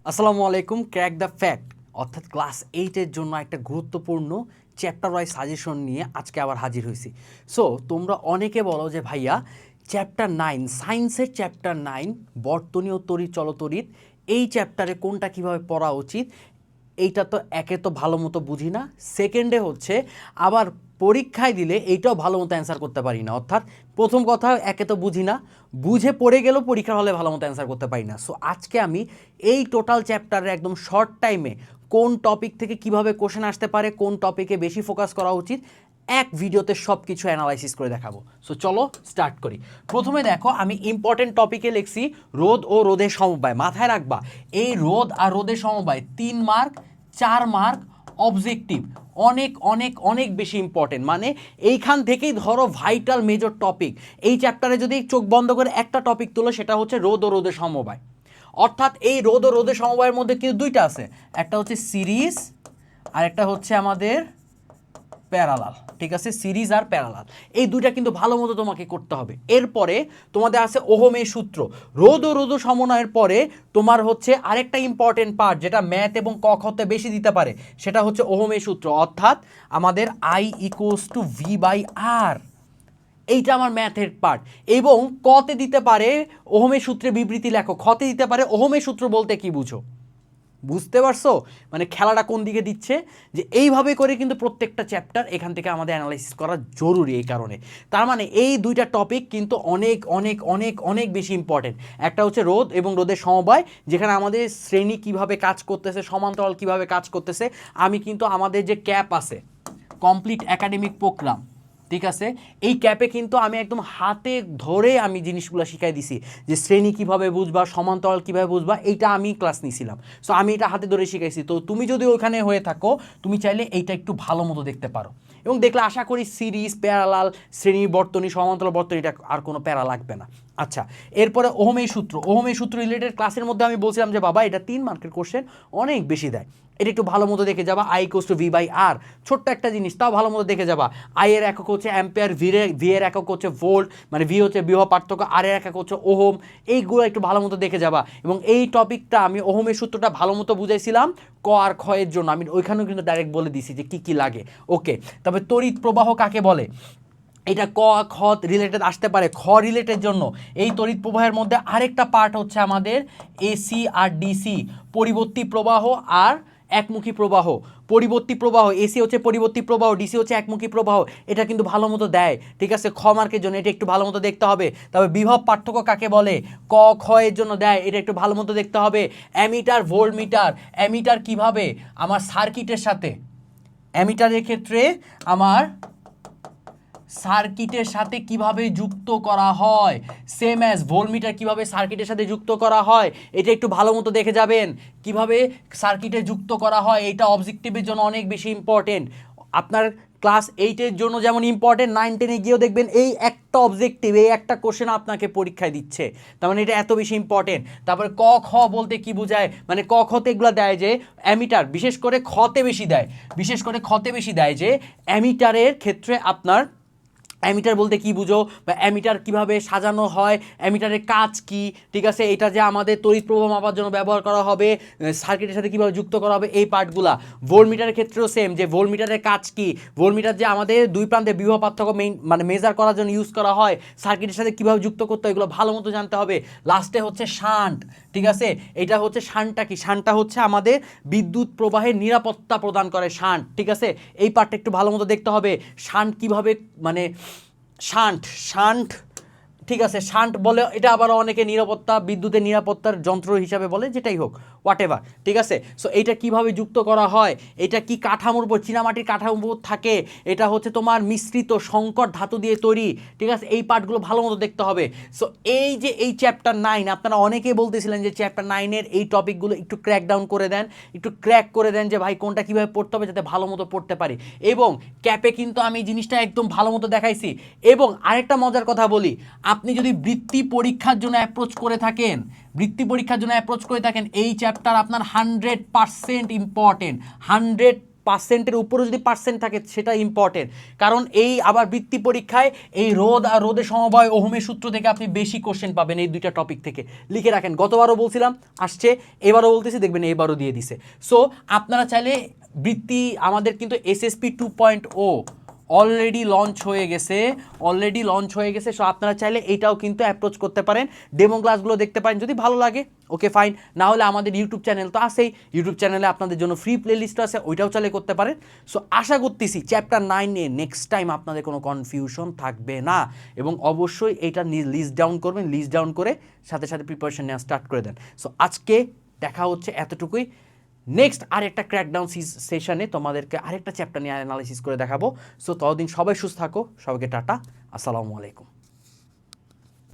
আসসালামু আলাইকুম। Crack the fact অর্থাৎ ক্লাস 8-এর জন্য একটা গুরুত্বপূর্ণ চ্যাপ্টার ওয়াইজ সাজেশন নিয়ে আজকে আবার হাজির হয়েছি। সো তোমরা অনেকে বলো যে ভাইয়া চ্যাপ্টার 9 সায়েন্সের চ্যাপ্টার 9 বর্তনী ও তড়িৎ চলতড়িৎ এই চ্যাপ্টারে কোনটা কিভাবে পড়া উচিত, এইটা তো একে তো ভালো মতো বুঝি না, সেকেন্ডে হচ্ছে আবার পরীক্ষায় দিলে এইটাও ভালো মতো অ্যান্সার করতে পারি না। অর্থাৎ প্রথম কথা একে তো বুঝি না, বুঝে পড়ে গেলেও পরীক্ষার হলে ভালো মতো অ্যান্সার করতে পারি না। সো আজকে আমি এই টোটাল চ্যাপ্টারে একদম শর্ট টাইমে কোন টপিক থেকে কিভাবে কোশ্চেন আসতে পারে, কোন টপিকে বেশি ফোকাস করা উচিত, এক ভিডিওতে সব কিছু অ্যানালাইসিস করে দেখাবো। সো চলো স্টার্ট করি। প্রথমে দেখো আমি ইম্পর্টেন্ট টপিকে লিখছি রোধ ও রোধের সমবায়। মাথায় রাখবা এই রোধ আর রোধের সমবায় 3 মার্ক 4 মার্ক অবজেক্টিভ, অনেক অনেক অনেক বেশি ইম্পর্টেন্ট। মানে এইখান থেকেই ধরো ভাইটাল মেজর টপিক। এই চ্যাপ্টারে যদি চোখ বন্ধ করে একটা টপিক তুলো সেটা হচ্ছে রোধ ও রোধের সমবায়। অর্থাৎ এই রোধ ও রোধের সমবায়ের মধ্যে কিন্তু দুইটা আছে, একটা হচ্ছে সিরিজ আর একটা হচ্ছে আমাদের প্যারালাল। ঠিক আছে, সিরিজ আর প্যারালাল এই দুইটা কিন্তু ভালো মতো তোমাকে করতে হবে। এরপরে তোমাদের আছে ওহমের সূত্র। রোধ ও রোধ সমন্বয়ের পরে তোমার হচ্ছে আরেকটা ইম্পর্টেন্ট পার্ট যেটা ম্যাথ এবং ক খতে বেশি দিতে পারে, সেটা হচ্ছে ওহমের সূত্র। অর্থাৎ আমাদের I equals to V by R, এইটা আমার ম্যাথের পার্ট। এবং কতে দিতে পারে ওহমের সূত্রে বিবৃতি লেখো, খতে দিতে পারে ওহমের সূত্র বলতে কি বুঝো। বুঝতে পারছো মানে খেলাটা কোন দিকে দিচ্ছে? যে এইভাবে করে কিন্তু প্রত্যেকটা চ্যাপ্টার এখান থেকে আমাদের অ্যানালাইসিস করা জরুরি। এই কারণে তার মানে এই দুইটা টপিক কিন্তু অনেক অনেক অনেক অনেক বেশি ইম্পর্টেন্ট। একটা হচ্ছে রোধ এবং রোধের সমবায়, যেখানে আমাদের শ্রেণী কিভাবে কাজ করতেছে, সমান্তরাল কিভাবে কাজ করতেছে। আমি কিন্তু আমাদের যে ক্যাপ আছে কমপ্লিট একাডেমিক প্রোগ্রাম, ঠিক আছে, এই ক্যাপে কিন্তু আমি একদম হাতে ধরে আমি জিনিসগুলো শিখাই দিছি যে শ্রেণী কিভাবে বুঝবা, সমান্তরাল কিভাবে বুঝবা, এইটা আমি ক্লাস নিয়েছিলাম। সো আমি এটা হাতে ধরে শিখাইছি। তো তুমি যদি ওইখানে হয়ে থাকো তুমি চাইলে এইটা একটু ভালো মতো দেখতে পারো, এবং দেখলে আশা করি সিরিজ প্যারালাল শ্রেণী বর্তনী সমান্তরাল বর্তনী এটা আর কোনো প্যারা লাগবে না। আচ্ছা, এরপরে ওহমের সূত্র। ওহমের সূত্র রিলেটেড ক্লাসের মধ্যে আমি বলছিলাম যে বাবা এটা 3 মার্কের কোশ্চেন অনেক বেশি দেয়, এটা একটু ভালো মতো দেখে যাবা। I equals to V by R, ছোট্ট একটা জিনিস তাও ভালো মতো দেখে যাবা। আই এর একক হচ্ছে অ্যাম্পিয়ার, ভি এর একক হচ্ছে ভোল্ট, মানে ভি হচ্ছে বিভব পার্থক্য, আর এর একক হচ্ছে ওহম। এইগুলো একটু ভালো মতো দেখে যাবা। এবং এই টপিকটা আমি ওহমের সূত্রটা ভালো মতো বুঝাইছিলাম ক আর খ এর জন্য, আমি ওইখানেও কিন্তু ডাইরেক্ট বলে দিছি যে কী কী লাগে। ওকে, তবে তড়িৎ প্রবাহ কাকে বলে এটা ক খ রিলেটেড আসতে পারে। খ রিলেটেড জন্য এই তড়িৎ প্রবাহের মধ্যে আরেকটা পার্ট হচ্ছে আমাদের এসি আর ডিসি, পরিবর্তী প্রবাহ আর একমুখী প্রবাহ। পরিবর্তী প্রবাহ এসি হচ্ছে পরিবর্তী প্রবাহ, ডিসি হচ্ছে একমুখী প্রবাহ, এটা কিন্তু ভালো মতো দেয়। ঠিক আছে, খ মার্কের জন্য এটা একটু ভালো মতো দেখতে হবে। তবে বিভব পার্থক্য কাকে বলে ক খ এর জন্য দেয়, এটা একটু ভালো মতো দেখতে হবে। অ্যামিটার ভোল্টমিটার, অ্যামিটার কিভাবে আমার সার্কিটের সাথে, অ্যামিটারের ক্ষেত্রে আমার সার্কিটের সাথে কিভাবে যুক্ত করা হয়, সেম অ্যাজ ভোল্টমিটার কিভাবে সার্কিটের সাথে যুক্ত করা হয়, এটা একটু ভালো মতো দেখে যাবেন। কিভাবে সার্কিটে যুক্ত করা হয় এটা অবজেক্টিভের জন্য অনেক বেশি ইম্পর্টেন্ট। আপনার ক্লাস 8-এর জন্য যেমন ইম্পর্টেন্ট, 9-10-এ গিয়েও দেখবেন এই একটা অবজেক্টিভ, এই একটা কোশ্চেন আপনাকে পরীক্ষায় দিচ্ছে, তার মানে এটা এত বেশি ইম্পর্টেন্ট। তারপরে ক খ বলতে কি বোঝায়, মানে ক খতে এগুলো দেয় যে অ্যামিটার, বিশেষ করে খতে বেশি দেয়, বিশেষ করে খতে বেশি দেয় যে অ্যামিটারের ক্ষেত্রে আপনার অ্যামিটার বলতে কি বুঝো, বা অ্যামিটার কিভাবে সাজানো হয়, অ্যামিটারের কাজ কি, ঠিক আছে, এটা যে আমাদের তড়িৎ প্রবাহ মাপার জন্য ব্যবহার করা হবে, সার্কিটের সাথে কিভাবে যুক্ত করা হবে এই পার্টগুলা। ভোল্টমিটারের ক্ষেত্রেও সেম, যে ভোল্টমিটারের কাজ কি, ভোল্টমিটার যে আমাদের দুই প্রান্তে বিভব পার্থক্য মানে মেজার করার জন্য ইউজ করা হয়, সার্কিটের সাথে কিভাবে যুক্ত করতে হয় এগুলো ভালো মতো জানতে হবে। লাস্টে হচ্ছে শান্ট, ঠিক আছে, এটা হচ্ছে শান্টটা কি, শান্টটা হচ্ছে আমাদের বিদ্যুৎ প্রবাহের নিরাপত্তা প্রদান করে শান্ট, ঠিক আছে, এই পার্টটা একটু ভালো মতো দেখতে হবে। শান্ট কিভাবে মানে শান্ট শান্ট ঠিক আছে, শান্ট বলে এটা আবার অনেকে নিরাপত্তা, বিদ্যুতের নিরাপত্তার যন্ত্র হিসাবে বলে, যেটাই হোক হোয়াট এভার, ঠিক আছে। সো এইটা কিভাবে যুক্ত করা হয়, এটা কি কাঠামোর উপর, চীনামাটির কাঠামোর উপর থাকে, এটা হচ্ছে তোমার মিশ্রিত সংকর ধাতু দিয়ে তৈরি, ঠিক আছে, এই পার্টগুলো ভালো মতো দেখতে হবে। সো এই যে এই চ্যাপ্টার 9, আপনারা অনেকেই বলতেছিলেন যে চ্যাপ্টার 9-এর এই টপিকগুলো একটু ক্র্যাক ডাউন করে দেন, একটু ক্র্যাক করে দেন যে ভাই কোনটা কীভাবে পড়তে হবে যাতে ভালো মতো পড়তে পারি। এবং ক্যাপে কিন্তু আমি জিনিসটা একদম ভালো মতো দেখাইছি। এবং আরেকটা মজার কথা বলি, আপনি যদি বৃত্তি পরীক্ষার জন্য অ্যাপ্রোচ করে থাকেন, বৃত্তি পরীক্ষার জন্য অ্যাপ্রোচ করে থাকেন, এই চ্যাপ্টার আপনার 100% ইম্পর্টেন্ট, 100 পার্সেন্টের উপরে যদি পার্সেন্ট থাকে সেটা ইম্পর্টেন্ট, কারণ এই আবার বৃত্তি পরীক্ষায় এই রোধ আর রোধের সমবায় ওহমের সূত্র থেকে আপনি বেশি কোশ্চেন পাবেন এই দুইটা টপিক থেকে। লিখে রাখেন, গতবারও বলছিলাম আসছে, এবারও বলতেছি, দেখবেন এবারও দিয়ে দিছে। সো আপনারা চাইলে বৃত্তি আমাদের কিন্তু SSP 2.0 অলরেডি লঞ্চ হয়ে গেছে, সো আপনারা চাইলে এইটাও কিন্তু অ্যাপ্রোচ করতে পারেন, ডেমো ক্লাসগুলো দেখতে পারেন, যদি ভালো লাগে ওকে ফাইন, না হলে আমাদের ইউটিউব চ্যানেল তো আছেই, ইউটিউব চ্যানেলে আপনাদের জন্য ফ্রি প্লে লিস্ট আছে, ওইটাও চাইলে করতে পারেন। সো আশা করতেছি চ্যাপ্টার 9 নিয়ে নেক্সট টাইম আপনাদের কোনো কনফিউশন থাকবে না, এবং অবশ্যই এইটা লিস্ট ডাউন করবেন, লিস্ট ডাউন করে সাথে সাথে প্রিপারেশন নেওয়া স্টার্ট করে দেন। সো আজকে দেখা হচ্ছে এতটুকুই, নেক্সট আরেকটা ক্র্যাকডাউন সেশনে তোমাদেরকে আরেকটা চ্যাপ্টার নিয়ে অ্যানালাইসিস করে দেখাবো। সো ততদিন সবাই সুস্থ থাকো, সবাইকে টাটা, আসসালামু আলাইকুম।